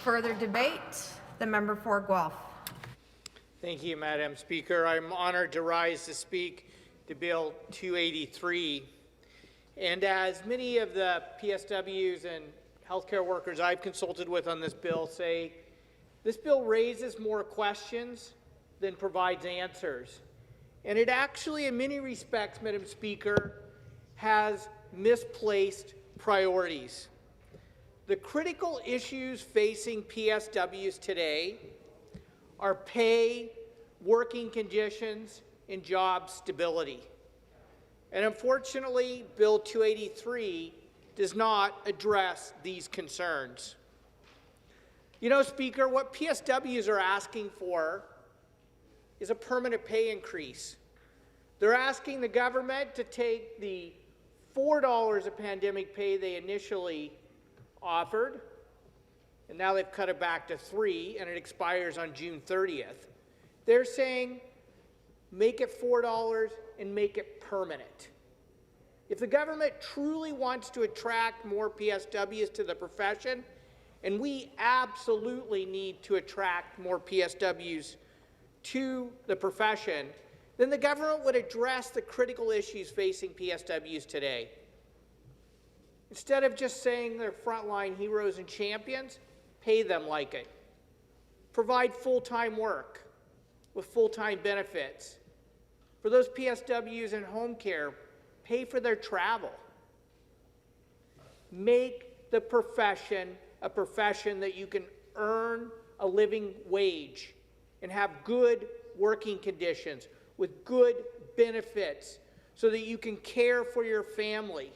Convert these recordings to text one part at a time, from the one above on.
Further debate? The member for Guelph. Thank you, Madam Speaker. I'm honored to rise to speak to Bill 283. And as many of the PSWs and healthcare workers I've consulted with on this bill say, this bill raises more questions than provides answers. And it actually, in many respects, Madam Speaker, has misplaced priorities. The critical issues facing PSWs today are pay, working conditions, and job stability. And unfortunately, Bill 283 does not address these concerns. You know, Speaker, what PSWs are asking for is a permanent pay increase. They're asking the government to take the $4 of pandemic pay they initially offered, and now they've cut it back to $3, and it expires on June 30th. They're saying, make it $4 and make it permanent. If the government truly wants to attract more PSWs to the profession, and we absolutely need to attract more PSWs to the profession, then the government would address the critical issues facing PSWs today. Instead of just saying they're frontline heroes and champions, pay them like it. Provide full-time work with full-time benefits. For those PSWs in home care, pay for their travel. Make the profession a profession that you can earn a living wage and have good working conditions with good benefits so that you can care for your family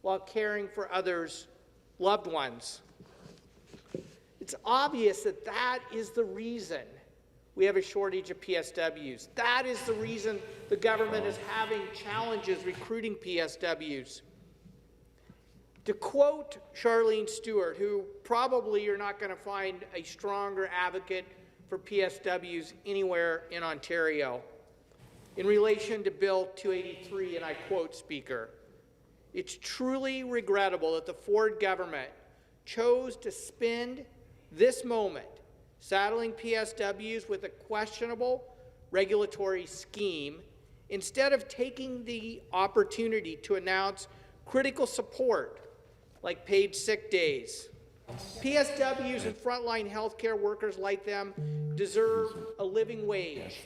while caring for others' loved ones. It's obvious that that is the reason we have a shortage of PSWs. That is the reason the government is having challenges recruiting PSWs. To quote Charlene Stewart, who probably you're not going to find a stronger advocate for PSWs anywhere in Ontario, in relation to Bill 283, and I quote, Speaker, "It's truly regrettable that the Ford government chose to spend this moment saddling PSWs with a questionable regulatory scheme instead of taking the opportunity to announce critical support like paid sick days. PSWs and frontline healthcare workers like them deserve a living wage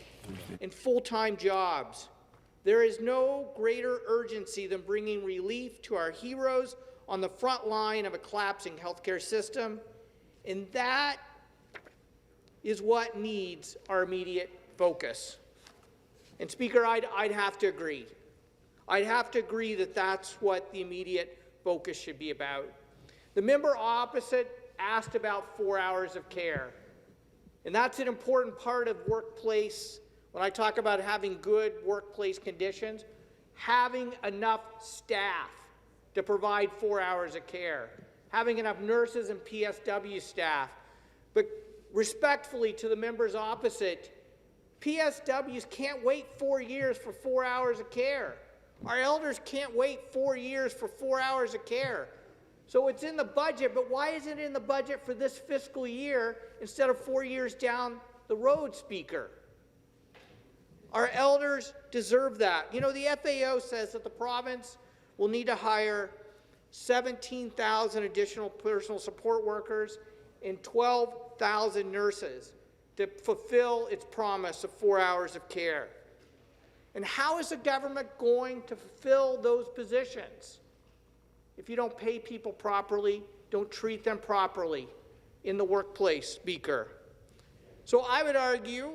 and full-time jobs. There is no greater urgency than bringing relief to our heroes on the front line of a collapsing healthcare system, and that is what needs our immediate focus." And Speaker, I'd have to agree. I'd have to agree that that's what the immediate focus should be about. The member opposite asked about 4 hours of care, and that's an important part of workplace. When I talk about having good workplace conditions, having enough staff to provide 4 hours of care, having enough nurses and PSW staff. But respectfully to the members opposite, PSWs can't wait 4 years for 4 hours of care. Our elders can't wait 4 years for 4 hours of care. So it's in the budget, but why isn't it in the budget for this fiscal year instead of 4 years down the road, Speaker? Our elders deserve that. You know, the FAO says that the province will need to hire 17,000 additional personal support workers and 12,000 nurses to fulfill its promise of 4 hours of care. And how is the government going to fulfill those positions if you don't pay people properly, don't treat them properly in the workplace, Speaker? So I would argue,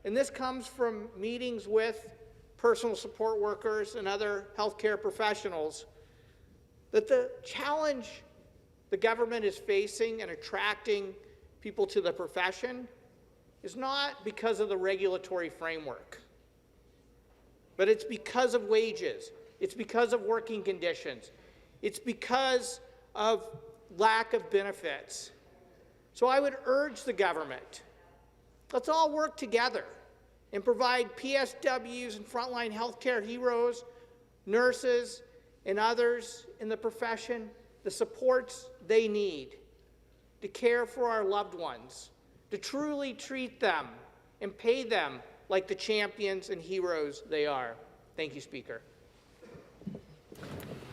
and this comes from meetings with personal support workers and other healthcare professionals, that the challenge the government is facing in attracting people to the profession is not because of the regulatory framework, but it's because of wages, it's because of working conditions, it's because of lack of benefits. So I would urge the government, let's all work together and provide PSWs and frontline healthcare heroes, nurses, and others in the profession the supports they need. to care for our loved ones, to truly treat them and pay them like the champions and heroes they are. Thank you, Speaker.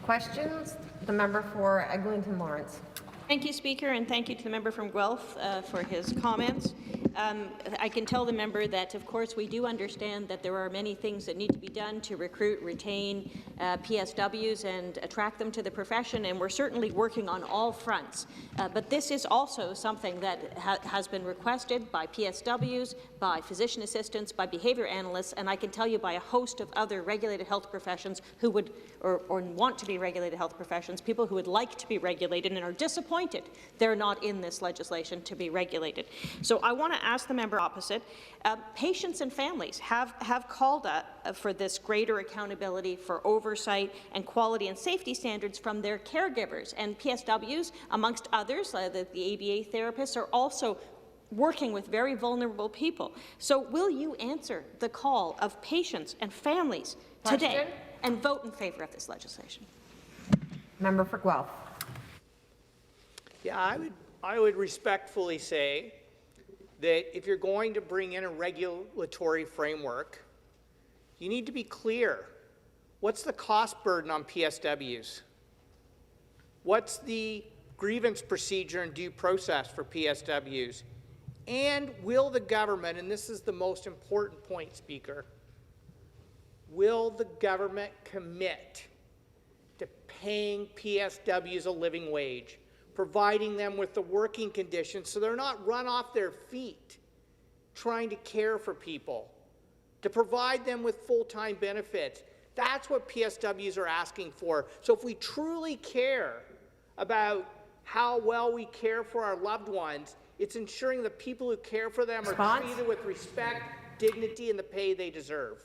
Questions? The member for Eglinton Lawrence. Thank you, Speaker, and thank you to the member from Guelph for his comments. I can tell the member that, of course, we do understand that there are many things that need to be done to recruit, retain PSWs and attract them to the profession, and we're certainly working on all fronts. But this is also something that has been requested by PSWs, by physician assistants, by behaviour analysts, and I can tell you by a host of other regulated health professions who would, or want to be regulated health professions, people who would like to be regulated and are disappointed they're not in this legislation to be regulated. So I want to ask the member opposite, patients and families have called for this greater accountability for oversight and quality and safety standards from their caregivers, and PSWs, amongst others, the ABA therapists, are also working with very vulnerable people. So will you answer the call of patients and families today and vote in favour of this legislation? Member for Guelph. Yeah, I would respectfully say that if you're going to bring in a regulatory framework, you need to be clear. What's the cost burden on PSWs? What's the grievance procedure and due process for PSWs? And will the government, and this is the most important point, Speaker, will the government commit to paying PSWs a living wage, providing them with the working conditions so they're not run off their feet trying to care for people, to provide them with full-time benefits? That's what PSWs are asking for. So if we truly care about how well we care for our loved ones, it's ensuring the people who care for them are treated with respect, dignity, and the pay they deserve.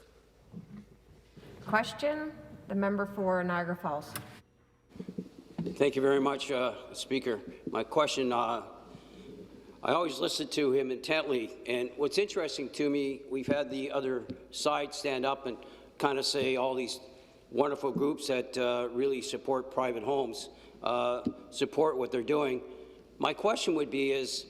Question? The member for Niagara Falls. Thank you very much, Speaker. My question, I always listen to him intently, and what's interesting to me, we've had the other side stand up and kind of say all these wonderful groups that really support private homes, support what they're doing. My question would be is,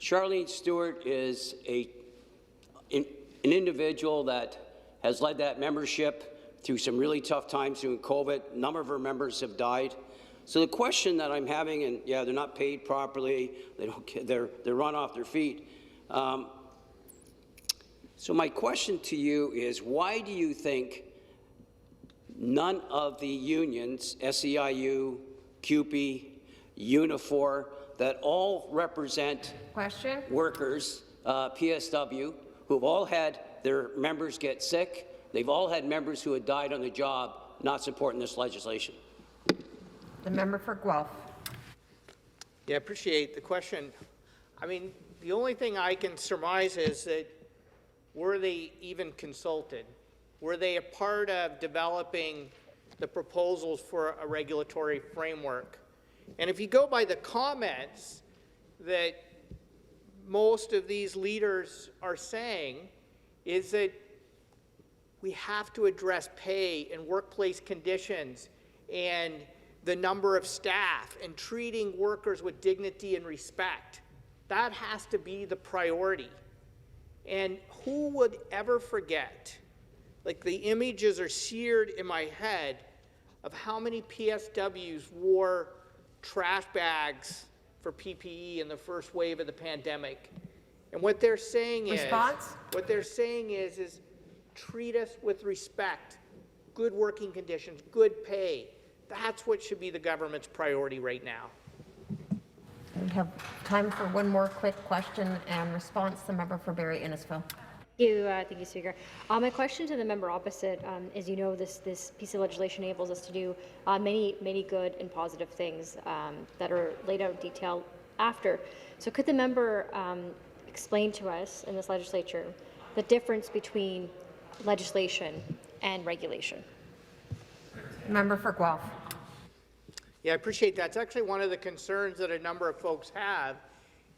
Charlene Stewart is an individual that has led that membership through some really tough times during COVID. A number of her members have died. So the question that I'm having, and yeah, they're not paid properly, they're run off their feet. So my question to you is, why do you think none of the unions, SEIU, CUPE, Unifor, that all represent workers, PSW, who have all had their members get sick, they've all had members who had died on the job, not supporting this legislation? The member for Guelph. Yeah, I appreciate the question. I mean, the only thing I can surmise is that were they even consulted? Were they a part of developing the proposals for a regulatory framework? And if you go by the comments that most of these leaders are saying, is that we have to address pay and workplace conditions and the number of staff and treating workers with dignity and respect. That has to be the priority. And who would ever forget, like the images are seared in my head of how many PSWs wore trash bags for PPE in the first wave of the pandemic. And what they're saying is, treat us with respect, good working conditions, good pay. That's what should be the government's priority right now. We have time for one more quick question and response. The member for Barrie Innisfil. Thank you, Speaker. My question to the member opposite, as you know, this piece of legislation enables us to do many good and positive things that are laid out in detail after. So could the member explain to us in this legislature the difference between legislation and regulation? Member for Guelph. Yeah, I appreciate that. It's actually one of the concerns that a number of folks have,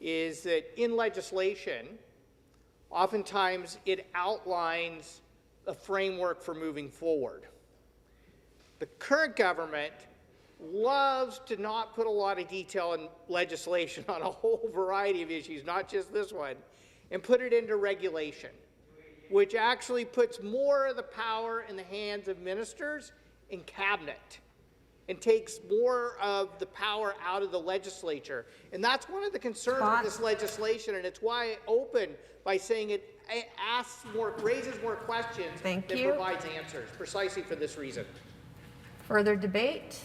is that in legislation, oftentimes it outlines a framework for moving forward. The current government loves to not put a lot of detail in legislation on a whole variety of issues, not just this one, and put it into regulation, which actually puts more of the power in the hands of ministers and cabinet and takes more of the power out of the legislature. And that's one of the concerns with this legislation, and it's why I open by saying it raises more questions Thank than you. provides answers, precisely for this reason. Further debate?